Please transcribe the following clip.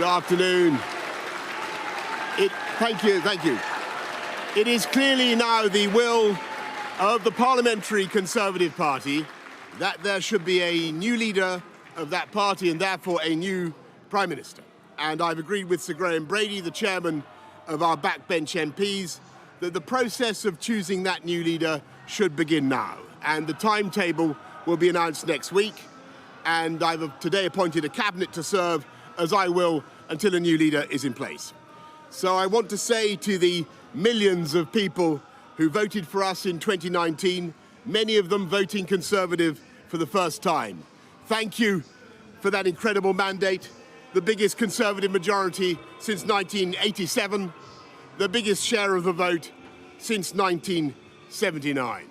afternoon. Thank you. It is clearly now the will of the Parliamentary Conservative Party that there should be a new leader of that party and therefore a new Prime Minister. And I've agreed with Sir Graham Brady, the chairman of our backbench MPs, that the process of choosing that new leader should begin now. And the timetable will be announced next week. And I've today appointed a cabinet to serve, as I will, until a new leader is in place. So I want to say to the millions of people who voted for us in 2019, many of them voting Conservative for the first time, thank you for that incredible mandate, the biggest Conservative majority since 1987, the biggest share of the vote since 1979.